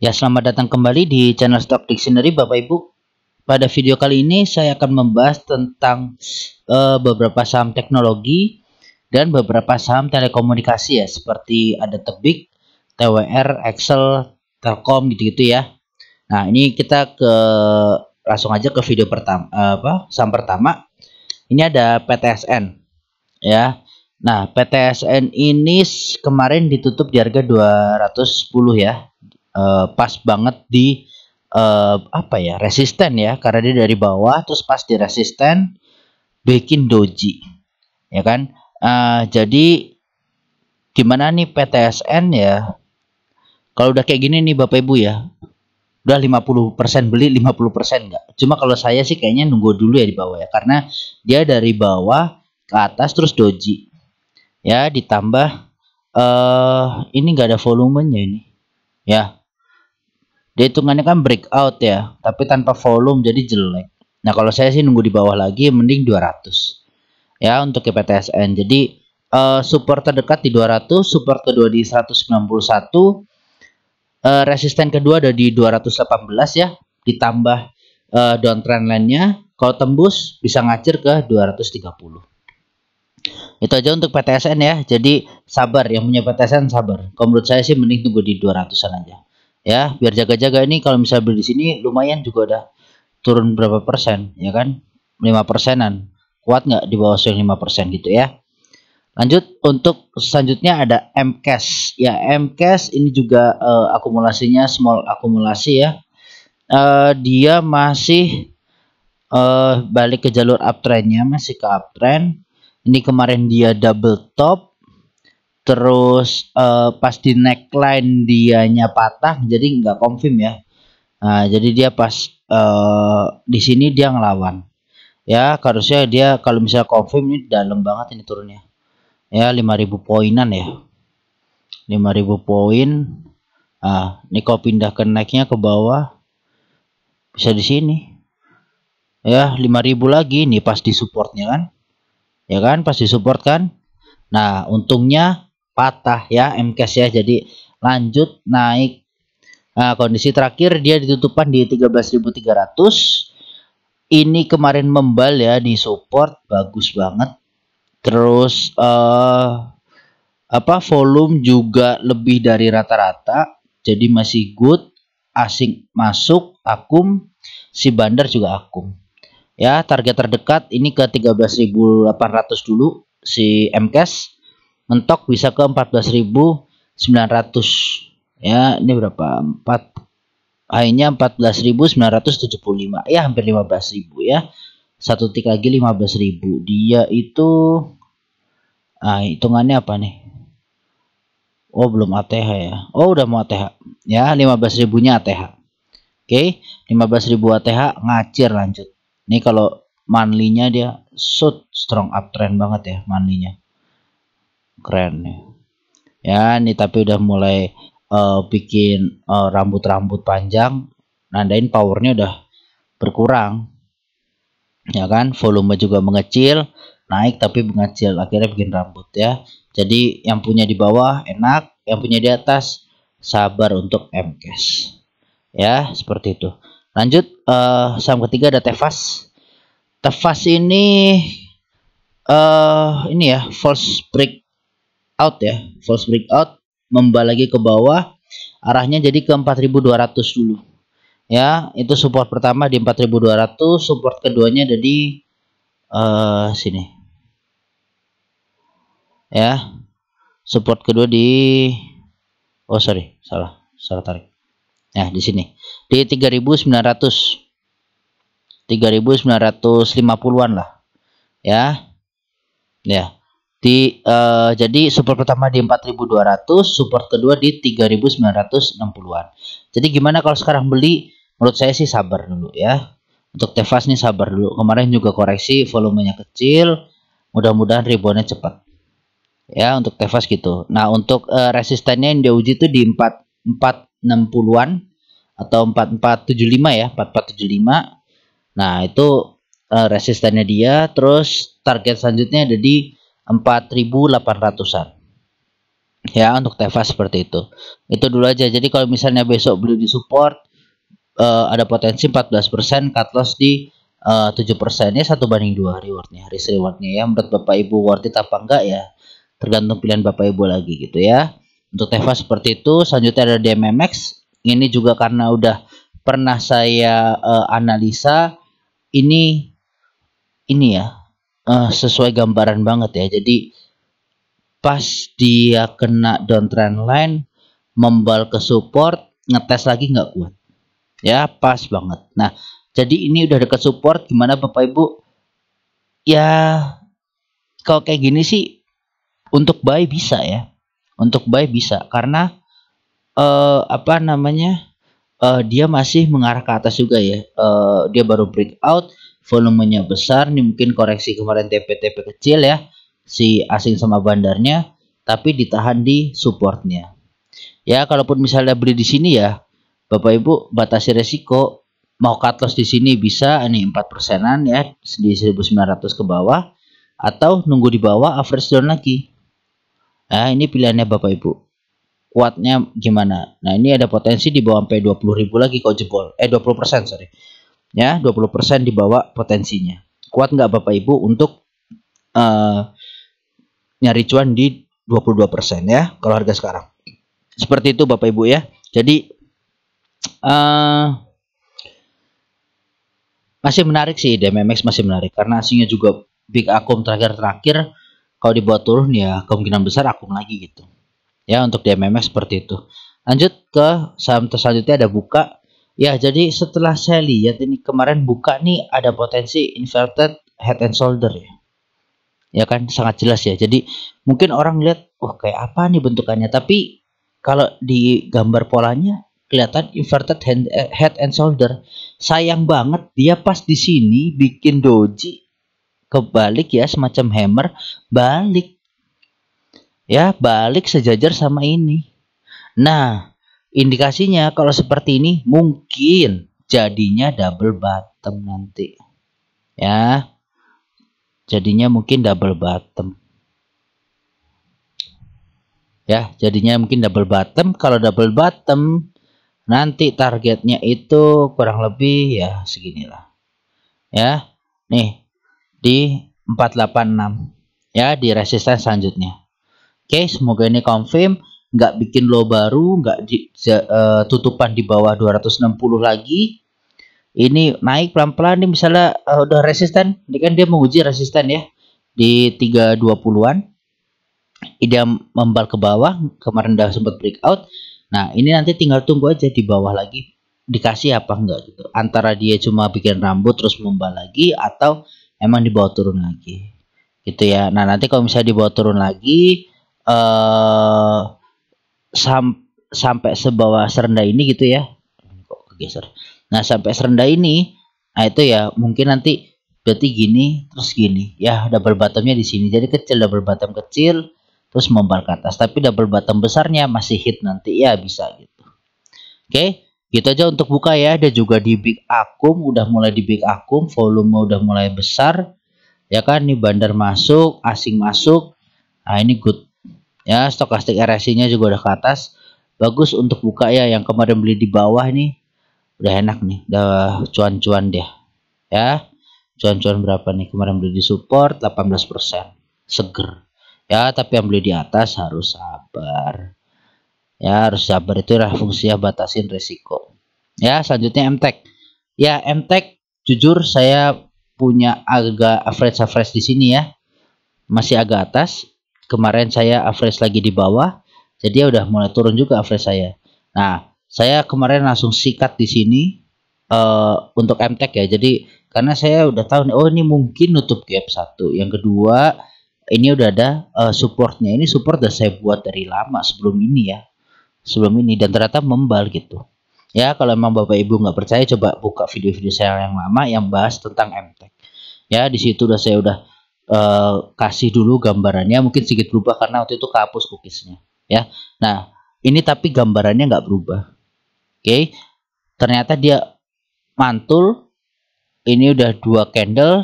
Ya, selamat datang kembali di channel Stock Dictionary Bapak Ibu. Pada video kali ini saya akan membahas tentang beberapa saham teknologi dan beberapa saham telekomunikasi ya, seperti ada Tebik, TWR, Excel, Telkom gitu-gitu ya. Nah, ini kita langsung aja ke video pertama, saham pertama. Ini ada PTSN ya. Nah, PTSN ini kemarin ditutup di harga 210 ya. Pas banget di resisten ya, karena dia dari bawah terus pas di resisten bikin doji ya kan. Jadi gimana nih PTSN ya, kalau udah kayak gini nih Bapak Ibu ya, udah 50% beli 50% enggak. Cuma kalau saya sih kayaknya nunggu dulu ya di bawah ya, karena dia dari bawah ke atas terus doji ya, ditambah ini enggak ada volumenya ini ya. Dia hitungannya kan breakout ya, tapi tanpa volume jadi jelek. Nah, kalau saya sih nunggu di bawah lagi, mending 200 ya untuk PTSN. Jadi support terdekat di 200, support kedua di 191, resisten kedua ada di 218 ya, ditambah downtrend line-nya. Kalau tembus bisa ngacir ke 230. Itu aja untuk PTSN ya. Jadi sabar, yang punya PTSN sabar. Kalau menurut saya sih mending tunggu di 200-an aja. Ya, biar jaga-jaga ini. Kalau misalnya beli di sini lumayan juga udah turun berapa persen ya kan, 5%-an. Kuat nggak di bawah 5% gitu ya. Lanjut, untuk selanjutnya ada MCAS ya. MCAS ini juga akumulasinya small akumulasi ya. Dia masih balik ke jalur uptrendnya, masih ke uptrend. Ini kemarin dia double top, terus pas di neckline dianya patah, jadi nggak confirm ya. Nah, jadi dia pas di sini dia ngelawan ya. Harusnya dia kalau misalnya confirm ini dalam banget ini turunnya ya, 5000 poinan ya, 5000 poin. Nah, ini kalau pindah ke naiknya ke bawah bisa di sini ya, 5000 lagi nih pas di supportnya kan ya kan, pas di support kan. Nah, untungnya patah ya MCAS ya, jadi lanjut naik. Nah, kondisi terakhir dia ditutupan di 13.300. Ini kemarin membal ya di support, bagus banget. Terus volume juga lebih dari rata-rata, jadi masih good. Asing masuk, akum, si bandar juga akum. Ya, target terdekat ini ke 13.800 dulu si MCAS. Mentok bisa ke 14.900 ya. Ini berapa? 4 hanya 14.975 ya, hampir 15.000 ya. Satu tik lagi 15.000. Dia itu hitungannya apa nih? Oh, belum ATH ya. Oh, udah mau ATH ya. 15.000-nya ATH. Oke, 15.000 ATH ngacir lanjut. Ini kalau monthly-nya dia strong uptrend banget ya, monthly-nya. Keren nih ya. Ini tapi udah mulai bikin rambut-rambut panjang, nandain powernya udah berkurang ya kan. Volume juga mengecil, naik tapi mengecil, akhirnya bikin rambut ya. Jadi yang punya di bawah enak, yang punya di atas sabar untuk MCAS ya, seperti itu. Lanjut, saham ketiga ada Tefas. Tefas ini ya false break out ya, false breakout, membal lagi ke bawah, arahnya jadi ke 4.200 dulu ya. Itu support pertama di 4.200, support keduanya ada di sini ya. Support kedua di salah tarik ya, di sini di 3.950-an lah ya. Jadi support pertama di 4.200, support kedua di 3.960-an. Jadi gimana kalau sekarang beli? Menurut saya sih sabar dulu ya. Untuk Tefas nih sabar dulu. Kemarin juga koreksi, volumenya kecil. Mudah-mudahan reboundnya cepat. Ya, untuk Tefas gitu. Nah, untuk resistennya yang diuji itu di 460-an atau 4475 ya, 4475. Nah, itu resistennya dia. Terus target selanjutnya ada di 4.800-an Ya, untuk Teva seperti itu dulu aja. Jadi kalau misalnya besok beli di support, ada potensi 14%, cut loss di 7%, ya 1/2 rewardnya, risk rewardnya ya. Menurut Bapak Ibu worth it apa enggak ya, tergantung pilihan Bapak Ibu lagi gitu ya. Untuk Teva seperti itu. Selanjutnya ada DMMX. Ini juga karena udah pernah saya analisa, ini ya sesuai gambaran banget ya. Jadi pas dia kena downtrend line, membal ke support, ngetes lagi nggak kuat ya, pas banget. Nah, jadi ini udah dekat support, gimana Bapak Ibu ya, kalau kayak gini sih untuk buy bisa ya, untuk buy bisa karena apa namanya, dia masih mengarah ke atas juga ya. Dia baru breakout, volumenya besar nih, mungkin koreksi kemarin TP-TP kecil ya, si asing sama bandarnya, tapi ditahan di supportnya. Ya, kalaupun misalnya beli di sini ya, Bapak Ibu batasi resiko. Mau cut loss di sini bisa, ini 4%-an ya, di 1900 ke bawah, atau nunggu di bawah average down lagi. Nah, ini pilihannya Bapak Ibu. Kuatnya gimana? Nah, ini ada potensi di bawah sampai 20.000 lagi kalau jebol. 20%, sorry. Ya, 20% di bawah potensinya. Kuat nggak Bapak Ibu untuk nyari cuan di 22% ya kalau harga sekarang. Seperti itu Bapak Ibu ya. Jadi masih menarik sih, DMMX masih menarik karena aslinya juga big akum terakhir kalau dibuat turun ya kemungkinan besar akum lagi gitu. Ya, untuk DMMX seperti itu. Lanjut ke saham selanjutnya ada Buka. Ya, jadi setelah saya lihat ini kemarin Buka nih ada potensi inverted head and shoulder ya. Ya kan, sangat jelas ya. Jadi mungkin orang lihat, wah kayak apa nih bentukannya, tapi kalau di gambar polanya kelihatan inverted head and shoulder. Sayang banget dia pas di sini bikin doji kebalik ya, semacam hammer, balik. Ya, balik sejajar sama ini. Nah, indikasinya kalau seperti ini mungkin jadinya double bottom nanti. Ya. Jadinya mungkin double bottom. Ya, jadinya mungkin double bottom. Kalau double bottom nanti targetnya itu kurang lebih ya seginilah. Ya. Nih, di 486 ya, di resistance selanjutnya. Oke, semoga ini confirm, nggak bikin low baru, nggak tutupan di bawah 260 lagi. Ini naik pelan-pelan nih, misalnya udah resisten, ini kan dia menguji resisten ya di 320-an. Dia membal ke bawah, kemarin udah sempat breakout. Nah, ini nanti tinggal tunggu aja di bawah lagi dikasih apa enggak gitu. Antara dia cuma bikin rambut terus membal lagi atau emang dibawa turun lagi. Gitu ya. Nah, nanti kalau misalnya dibawa turun lagi sampai sebawah serendah ini gitu ya. Kok kegeser. Nah, sampai serendah ini, nah itu ya mungkin nanti berarti gini terus gini ya, double bottomnya di sini. Jadi kecil, double bottom kecil terus membal ke atas, tapi double bottom besarnya masih hit nanti ya, bisa gitu. Oke, gitu aja untuk Buka ya. Ada juga di big akum, udah mulai di big akum, volume udah mulai besar ya kan. Nih bandar masuk, asing masuk. Nah, ini good ya. Stokastik RSI-nya juga udah ke atas, bagus untuk Buka ya. Yang kemarin beli di bawah ini udah enak nih, udah cuan-cuan deh ya. Cuan-cuan berapa nih kemarin beli di support 18%, seger ya. Tapi yang beli di atas harus sabar ya, harus sabar. Itulah fungsinya batasin resiko ya. Selanjutnya MTEK ya. MTEK jujur saya punya agak average di sini ya, masih agak atas. Kemarin saya average lagi di bawah, jadi ya udah mulai turun juga average saya. Nah, saya kemarin langsung sikat di sini untuk MTEK ya. Jadi karena saya udah tahu nih, oh ini mungkin nutup gap satu. Yang kedua, ini udah ada supportnya. Ini support udah saya buat dari lama sebelum ini ya. Sebelum ini, dan ternyata membal gitu. Ya, kalau emang Bapak Ibu nggak percaya, coba buka video-video saya yang lama yang bahas tentang MTEK. Ya, di situ saya udah kasih dulu gambarannya, mungkin sedikit berubah karena waktu itu kehapus cookiesnya ya. Nah, ini tapi gambarannya nggak berubah. Oke, ternyata dia mantul. Ini udah 2 candle,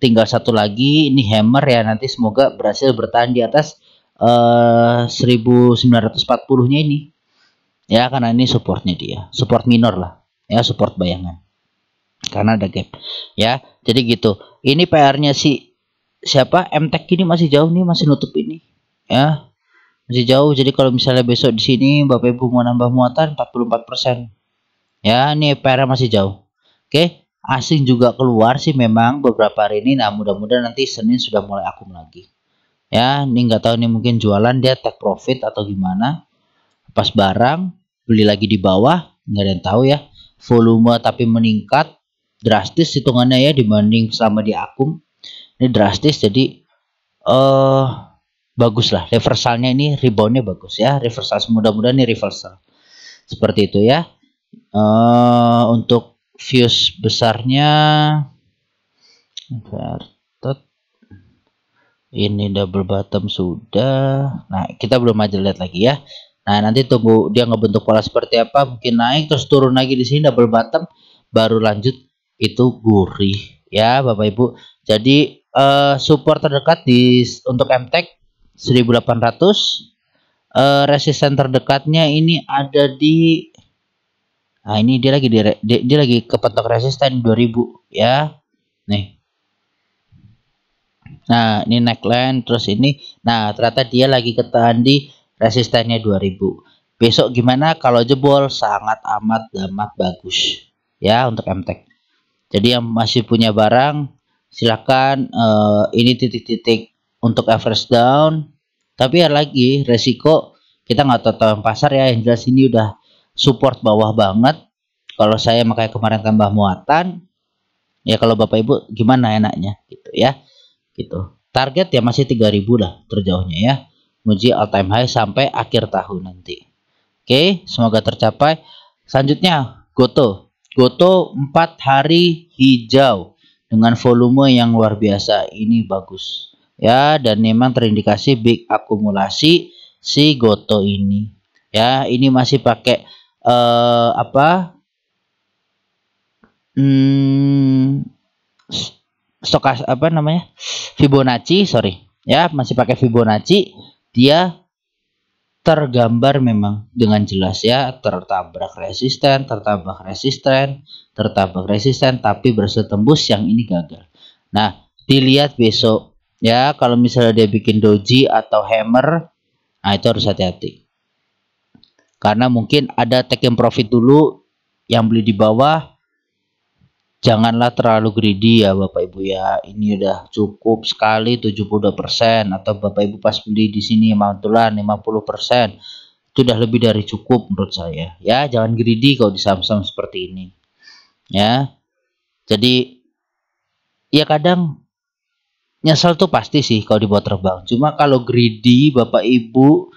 tinggal satu lagi. Ini hammer ya, nanti semoga berhasil bertahan di atas 1940-nya ini. Ya, karena ini supportnya dia, support minor lah, ya support bayangan. Karena ada gap. Ya, jadi gitu. Ini PR-nya si siapa? MTech ini masih jauh nih, masih nutup ini. Ya, masih jauh. Jadi kalau misalnya besok di sini Bapak Ibu mau nambah muatan 44%. Ya, ini PR masih jauh. Oke, asing juga keluar sih memang beberapa hari ini. Nah, mudah-mudahan nanti Senin sudah mulai akum lagi. Ya, ini nggak tahu nih, mungkin jualan dia take profit atau gimana. Pas barang beli lagi di bawah, nggak ada yang tahu ya. Volume tapi meningkat drastis hitungannya ya dibanding selama di akum. Ini drastis, jadi bagus lah reversalnya, ini reboundnya bagus ya, reversal, mudah-mudahan ini reversal seperti itu ya. Untuk views besarnya ini double bottom sudah. Nah, kita belum aja lihat lagi ya. Nah, nanti tunggu dia ngebentuk pola seperti apa, mungkin naik terus turun lagi di sini double bottom, baru lanjut itu gurih ya Bapak Ibu. Jadi support terdekat untuk MTech 1800, resisten terdekatnya ini ada di, nah ini dia lagi kepentok resisten 2000 ya. Nih. Nah, ini neckline terus ini. Nah, ternyata dia lagi ketahan di resistennya 2000. Besok gimana kalau jebol? Sangat amat bagus ya untuk MTech. Jadi yang masih punya barang silakan, ini titik-titik untuk average down. Tapi ya lagi resiko kita nggak tahu pasar ya. Yang jelas ini udah support bawah banget. Kalau saya makanya kemarin tambah muatan. Ya kalau Bapak Ibu gimana enaknya gitu ya. Gitu. Target ya masih 3000 lah terjauhnya ya. Menuju all time high sampai akhir tahun nanti. Oke, semoga tercapai. Selanjutnya Goto. Goto 4 hari hijau dengan volume yang luar biasa. Ini bagus. Ya, dan memang terindikasi big akumulasi si Goto ini. Ya, ini masih pakai stokas apa namanya, Fibonacci, sorry ya, masih pakai Fibonacci. Dia tergambar memang dengan jelas ya, tertabrak resisten, tapi berhasil tembus, yang ini gagal. Nah, dilihat besok ya, kalau misalnya dia bikin doji atau hammer, nah itu harus hati-hati karena mungkin ada take profit dulu yang beli di bawah. Janganlah terlalu greedy ya Bapak Ibu ya. Ini udah cukup sekali 72%, atau Bapak Ibu pas beli di sini mantulan 50%. Itu udah lebih dari cukup menurut saya. Ya, jangan greedy kalau di saham-saham seperti ini. Ya. Jadi ya kadang nyesel tuh pasti sih kalau dibuat terbang. Cuma kalau greedy Bapak Ibu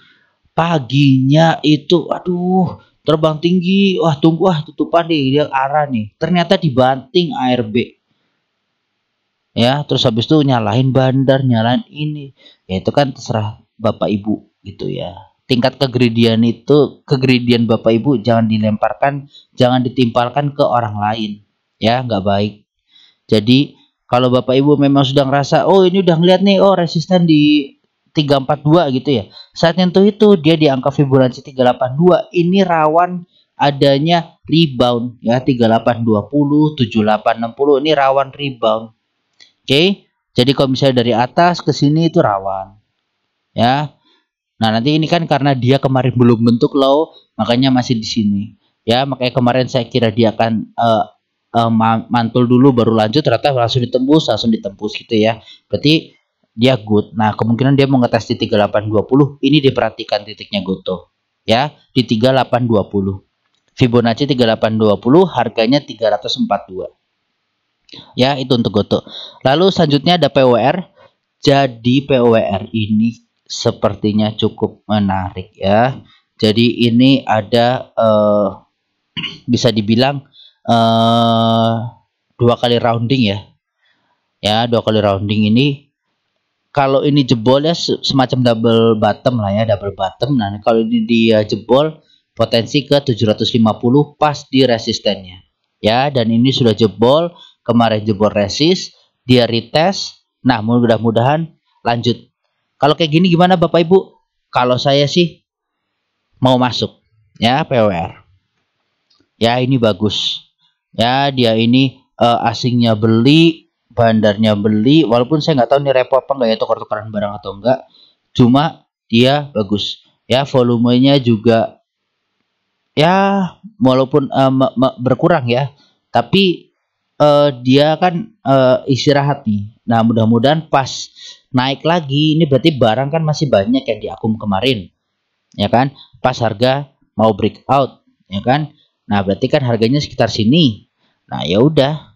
paginya itu aduh terbang tinggi, wah tunggu, wah tutupan nih, dia arah nih, ternyata dibanting ARB ya, terus habis itu nyalahin bandar, nyalahin ini ya, itu kan terserah Bapak Ibu gitu ya. Tingkat kegridian itu, kegridian Bapak Ibu jangan dilemparkan, jangan ditimpalkan ke orang lain ya, nggak baik. Jadi kalau Bapak Ibu memang sudah ngerasa oh ini udah ngeliat nih, oh resisten di 342 gitu ya, saat nyentuh itu dia di angka Fibonacci 382, ini rawan adanya rebound ya, 3820 7860 ini rawan rebound. Oke, jadi kalau misalnya dari atas ke sini itu rawan ya. Nah, nanti ini kan karena dia kemarin belum bentuk low, makanya masih di sini ya, makanya kemarin saya kira dia akan mantul dulu baru lanjut, ternyata langsung ditembus gitu ya, berarti dia good. Nah, kemungkinan dia mau ngetes di 3820. Ini diperhatikan titiknya Goto ya, di 3820. Fibonacci 3820, harganya 342. Ya, itu untuk Goto. Lalu selanjutnya ada PWR. Jadi PWR ini sepertinya cukup menarik ya. Jadi ini ada bisa dibilang 2 kali rounding ya. Ya, 2 kali rounding ini. Kalau ini jebol ya semacam double bottom lah ya, double bottom. Nah, kalau ini dia jebol potensi ke 750 pas di resistennya. Ya, dan ini sudah jebol, kemarin jebol resist, dia retest. Nah, mudah-mudahan lanjut Kalau kayak gini gimana Bapak Ibu? Kalau saya sih mau masuk ya POWR. Ya ini bagus. Ya dia ini asingnya beli, bandarnya beli, walaupun saya nggak tahu nih repo apa nggak ya, tukar-tukaran barang atau enggak. Cuma dia bagus. Ya volumenya juga ya walaupun berkurang ya, tapi dia kan istirahat nih. Nah mudah-mudahan pas naik lagi, ini berarti barang kan masih banyak yang diakum kemarin, ya kan? Pas harga mau breakout, ya kan? Nah berarti kan harganya sekitar sini. Nah ya udah,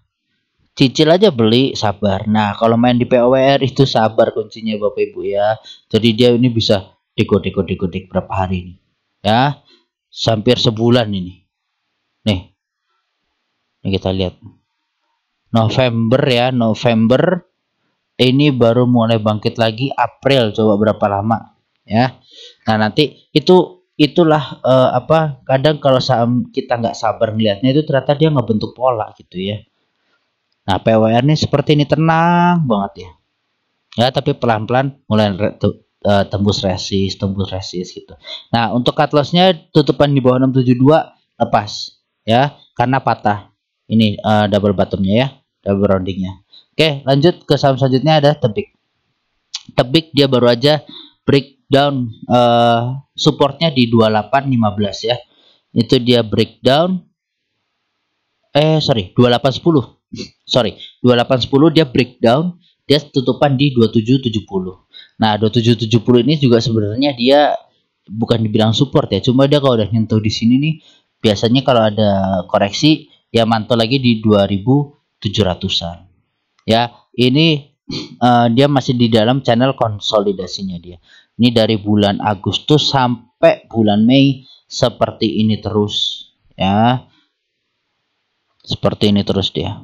cicil aja beli, sabar. Nah kalau main di POWR itu sabar kuncinya Bapak Ibu ya. Jadi dia ini bisa dekodik berapa hari ini, ya, hampir sebulan ini. Nih, ini kita lihat. November ya, November ini baru mulai bangkit lagi. April coba berapa lama ya. Nah nanti itulah kadang kalau saham kita nggak sabar melihatnya itu ternyata dia ngebentuk pola gitu ya. Nah PWR ini seperti ini tenang banget ya. Ya tapi pelan-pelan mulai tembus resist gitu. Nah untuk cut lossnya tutupan di bawah 672 lepas ya karena patah. Ini double bottomnya ya, double roundingnya. Oke, lanjut ke saham selanjutnya ada Tebik. Tebik dia baru aja breakdown supportnya di 2815 ya. Itu dia breakdown 2810. Sorry, 2810 dia breakdown, dia tutupan di 2770. Nah, 2770 ini juga sebenarnya dia bukan dibilang support ya, cuma dia kalau udah nyentuh di sini nih biasanya kalau ada koreksi ya mantul lagi di 2700-an. Ya, ini dia masih di dalam channel konsolidasinya dia. Ini dari bulan Agustus sampai bulan Mei seperti ini terus ya. Seperti ini terus dia.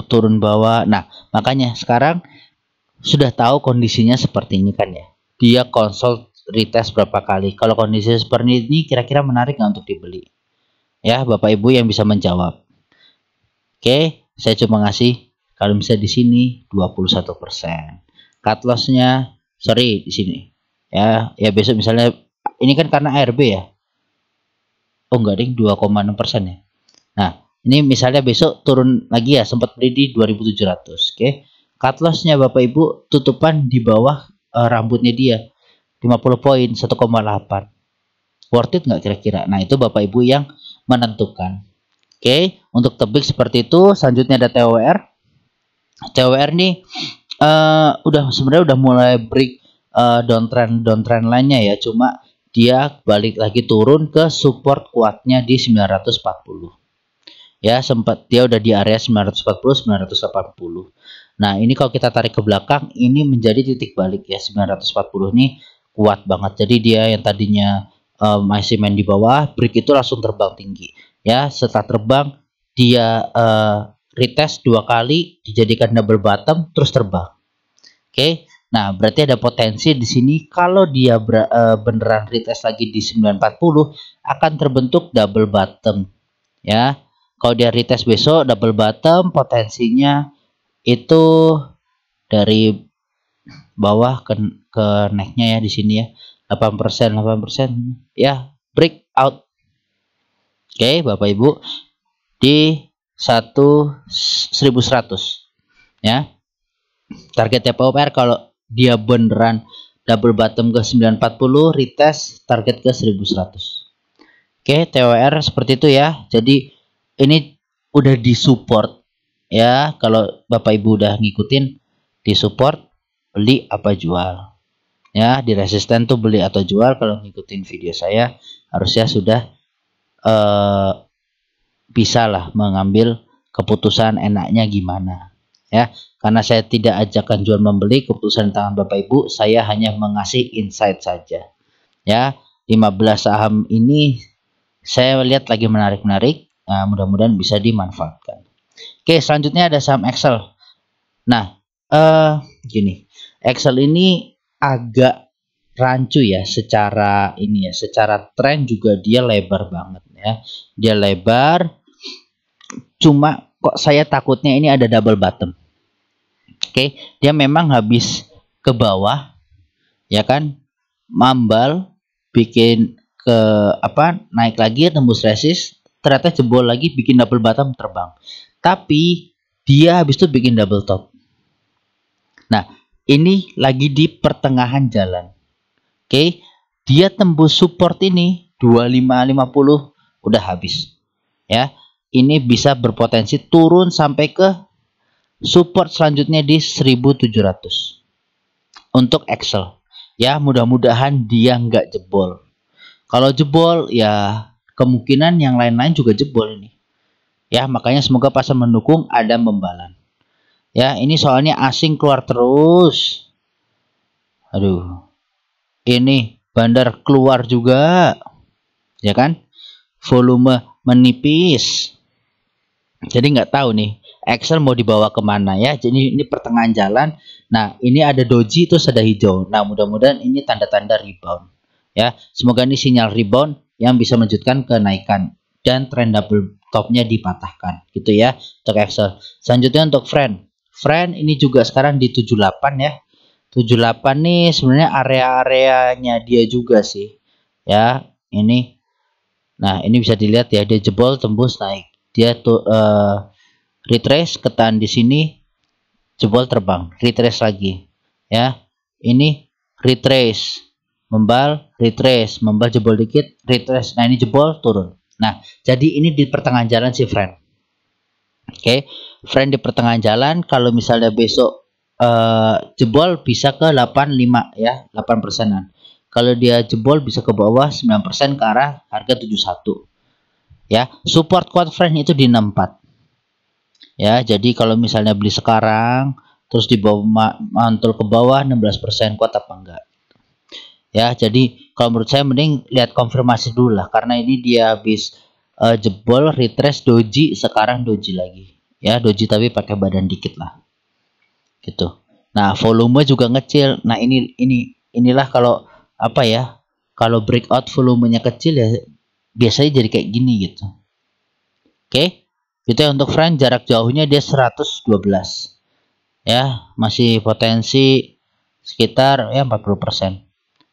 Turun bawah. Nah, makanya sekarang sudah tahu kondisinya seperti ini kan ya. Dia konsol retest berapa kali. Kalau kondisi seperti ini kira-kira menarik nggak untuk dibeli? Ya, Bapak Ibu yang bisa menjawab. Oke, saya cuma ngasih kalau misalnya di sini 21%. Cut loss-nya di sini. Ya besok misalnya ini kan karena ARB ya. Oh enggak ding, 2,6% ya. Nah, ini misalnya besok turun lagi ya, sempat beli di 2700. Oke. Cut loss-nya Bapak Ibu tutupan di bawah rambutnya dia. 50 poin 1,8. Worth it nggak kira-kira? Nah, itu Bapak Ibu yang menentukan. Oke, untuk Tebik seperti itu. Selanjutnya ada TWR. TWR nih sebenarnya udah mulai break downtrend lainnya ya, cuma dia balik lagi turun ke support kuatnya di 940. Ya, sempat dia udah di area 940 980. Nah, ini kalau kita tarik ke belakang ini menjadi titik balik ya, 940 nih kuat banget. Jadi dia yang tadinya masih main di bawah, break itu langsung terbang tinggi. Ya, setelah terbang dia retest 2 kali, dijadikan double bottom terus terbang. Oke. Nah, berarti ada potensi di sini kalau dia beneran retest lagi di 940 akan terbentuk double bottom. Ya. Kalau dia retest besok double bottom, potensinya itu dari bawah ke necknya ya di sini ya. 8% ya, breakout. Oke, Bapak Ibu, di 1100 ya. Targetnya POWR kalau dia beneran double bottom ke 940, retest target ke 1100. Oke, TWR seperti itu ya. Jadi ini udah disupport ya. Kalau Bapak Ibu udah ngikutin disupport, beli apa jual. Ya, di resisten tuh beli atau jual. Kalau ngikutin video saya harusnya sudah bisa lah mengambil keputusan enaknya gimana ya, karena saya tidak ajakan jual membeli, keputusan tangan Bapak Ibu, saya hanya mengasih insight saja ya. 15 saham ini saya lihat lagi menarik-menarik, nah, mudah-mudahan bisa dimanfaatkan. Oke, selanjutnya ada saham Excel. Nah gini, Excel ini agak rancu ya secara ini ya, secara tren juga dia lebar banget ya, dia lebar, cuma kok saya takutnya ini ada double bottom. Oke, dia memang habis ke bawah, ya kan, mambal, bikin ke naik lagi tembus resist, ternyata jebol lagi, bikin double bottom, terbang. Tapi dia habis itu bikin double top. Nah, ini lagi di pertengahan jalan. Oke, dia tembus support ini 2550 udah habis. Ya, ini bisa berpotensi turun sampai ke support selanjutnya di 1700 untuk Excel. Ya, mudah-mudahan dia nggak jebol. Kalau jebol, ya kemungkinan yang lain-lain juga jebol ini. Ya, makanya semoga pasar mendukung, ada membalan. Ya, ini soalnya asing keluar terus. Aduh, ini bandar keluar juga, ya kan? Volume menipis. Jadi nggak tahu nih Excel mau dibawa kemana ya. Jadi ini pertengahan jalan. Nah, ini ada doji terus ada hijau. Nah, mudah-mudahan ini tanda-tanda rebound. Ya, semoga ini sinyal rebound yang bisa melanjutkan kenaikan dan tren double topnya dipatahkan, gitu ya untuk Excel. Selanjutnya untuk Friend. Friend ini juga sekarang di 78 ya. 78 nih sebenarnya area-areanya dia juga sih. Ya, ini. Nah, ini bisa dilihat ya, dia jebol tembus naik. Dia tuh retrace, ketahan di sini, jebol terbang, retrace lagi. Ya, ini retrace, membal, retrace, membal jebol dikit, retrace. Nah, ini jebol turun. Nah, jadi ini di pertengahan jalan sih, friend. Oke, friend di pertengahan jalan. Kalau misalnya besok jebol bisa ke 85 ya, 8%-an. Kalau dia jebol bisa ke bawah 9% ke arah harga 71. Ya, support kuat friend itu di 64. Ya, jadi kalau misalnya beli sekarang terus di bawah mantul ke bawah 16% kuat apa enggak? Ya, jadi kalau menurut saya mending lihat konfirmasi dulu lah, karena ini dia habis jebol retrace doji, sekarang doji lagi. Ya, doji tapi pakai badan dikit lah. Gitu. Nah, volume juga ngecil. Nah, inilah kalau apa ya? Kalau breakout volumenya kecil ya biasanya jadi kayak gini gitu. Oke. Itu ya untuk friend, jarak jauhnya dia 112. Ya, masih potensi sekitar ya 40%.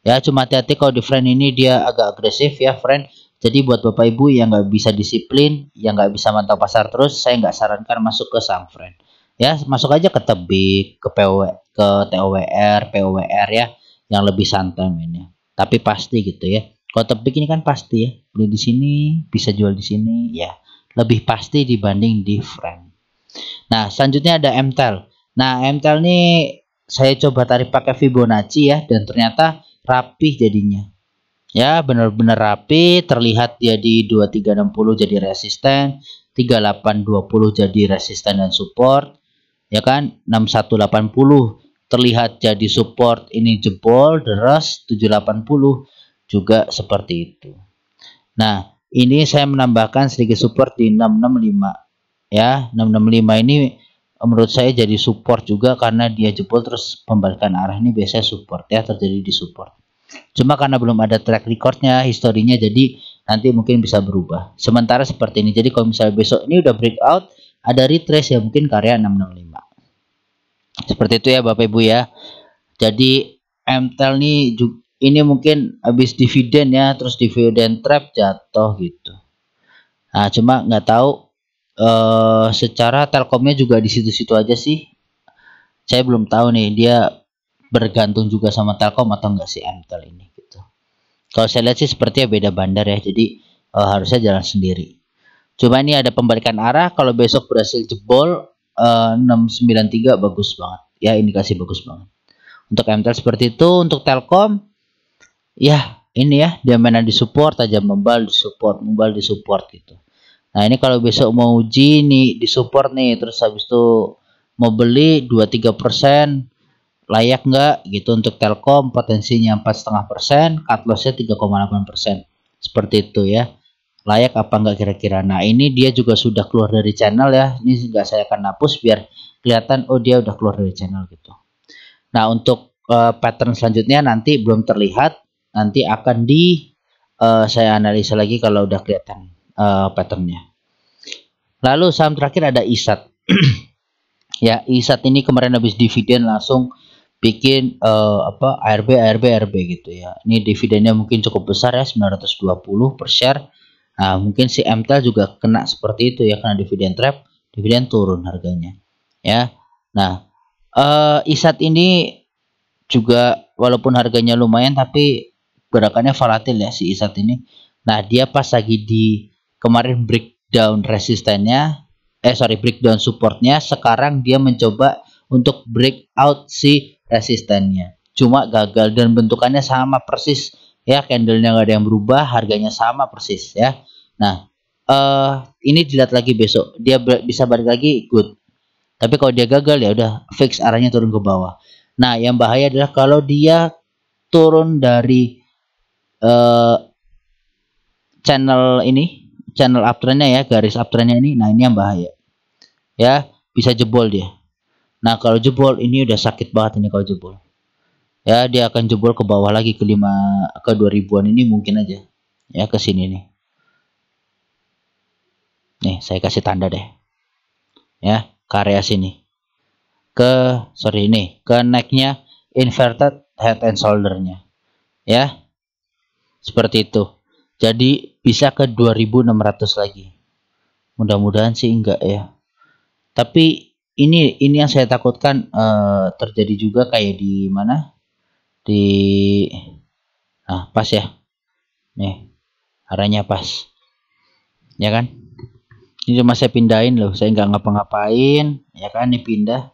Ya, cuma hati-hati kalau di friend ini dia agak agresif ya, friend. Jadi buat Bapak Ibu yang nggak bisa disiplin, yang nggak bisa mantau pasar terus, saya nggak sarankan masuk ke saham friend. Ya, masuk aja ke Tebik, ke TOWR, POWR ya, yang lebih santai mainnya. Tapi pasti gitu ya. Kalau Tebik ini kan pasti ya, beli di sini, bisa jual di sini, ya lebih pasti dibanding di friend. Nah, selanjutnya ada MTEL. Nah, MTEL ini saya coba tarik pakai Fibonacci ya, dan ternyata rapih jadinya. Ya, benar-benar rapi, terlihat dia di 2360 jadi resisten, 3820 jadi resisten dan support. Ya kan, 6180 terlihat jadi support, ini jebol, deres, 780 juga seperti itu. Nah, ini saya menambahkan sedikit support di 665. Ya, 665 ini menurut saya jadi support juga karena dia jebol terus pembalikan arah, ini biasanya support ya, terjadi di support. Cuma karena belum ada track recordnya, historinya, jadi nanti mungkin bisa berubah. Sementara seperti ini. Jadi kalau misalnya besok ini udah breakout, ada retrace ya mungkin karya 665. Seperti itu ya Bapak Ibu ya. Jadi MTEL ini mungkin habis dividen ya, terus dividen trap jatuh gitu. Nah, cuma nggak tahu secara Telkomnya juga di situ-situ aja sih. Saya belum tahu nih dia bergantung juga sama Telkom atau enggak sih MTEL ini gitu. Kalau saya lihat sih sepertinya beda bandar ya, jadi harusnya jalan sendiri. Cuma ini ada pembalikan arah, kalau besok berhasil jebol 693 bagus banget. Ya, indikasi bagus banget. Untuk MTEL seperti itu. Untuk Telkom ya ini ya, dia mainan di support aja, membal di support gitu. Nah, ini kalau besok mau uji nih di support nih, terus habis itu mau beli 2-3%, layak nggak gitu. Untuk Telkom potensinya 4,5%, cut lossnya 3,8%, seperti itu ya. Layak apa nggak kira-kira? Nah, ini dia juga sudah keluar dari channel ya. Ini nggak saya akan hapus biar kelihatan, oh dia udah keluar dari channel gitu. Nah, untuk pattern selanjutnya nanti belum terlihat, nanti akan saya analisa lagi kalau udah kelihatan patternnya. Lalu saham terakhir ada ISAT. Ya, ISAT ini kemarin habis dividen langsung bikin ARB gitu ya. Ini dividennya mungkin cukup besar ya, 920 per share. Nah, mungkin si MTEL juga kena seperti itu ya, karena dividen trap, dividen turun harganya ya. Nah, ISAT ini juga walaupun harganya lumayan tapi gerakannya volatil ya si ISAT ini. Nah, dia pas lagi di kemarin breakdown resistennya, breakdown supportnya, sekarang dia mencoba untuk breakout si resistennya. Cuma gagal dan bentukannya sama persis ya, candlenya nggak ada yang berubah, harganya sama persis ya. Nah, ini dilihat lagi besok, dia bisa balik lagi, good. Tapi kalau dia gagal ya udah fix arahnya turun ke bawah. Nah, yang bahaya adalah kalau dia turun dari channel ini, channel uptrendnya ya, garis uptrendnya ini. Nah, ini yang bahaya. Ya, bisa jebol dia. Nah, kalau jebol ini udah sakit banget ini kalau jebol. Ya, dia akan jebol ke bawah lagi ke 2000-an ini mungkin aja. Ya, ke sini nih. Nih, saya kasih tanda deh. Ya, ke area sini. Ke necknya inverted head and shoulder-nya. Ya. Seperti itu. Jadi bisa ke 2600 lagi. Mudah-mudahan sih enggak ya. Tapi ini yang saya takutkan terjadi juga kayak di mana? Pas ya. Nih. Arahnya pas. Ya kan? Ini cuma saya pindahin loh, saya nggak ngapa-ngapain, ya kan? Ini pindah,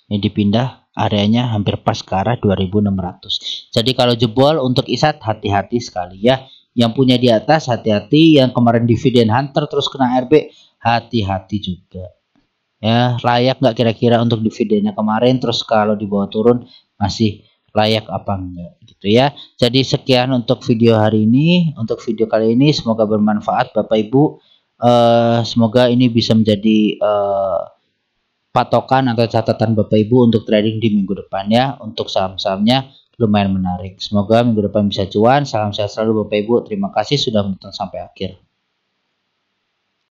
ini dipindah, areanya hampir pas ke arah 2600. Jadi kalau jebol untuk ISAT hati-hati sekali ya. Yang punya di atas hati-hati, yang kemarin dividen hunter terus kena RB hati-hati juga. Ya, layak nggak kira-kira untuk dividennya kemarin, terus kalau di bawah turun masih layak apa enggak gitu ya. Jadi sekian untuk video hari ini, untuk video kali ini, semoga bermanfaat Bapak Ibu. Semoga ini bisa menjadi patokan atau catatan Bapak Ibu untuk trading di minggu depan ya. Untuk saham-sahamnya lumayan menarik. Semoga minggu depan bisa cuan. Salam sehat selalu Bapak Ibu. Terima kasih sudah menonton sampai akhir.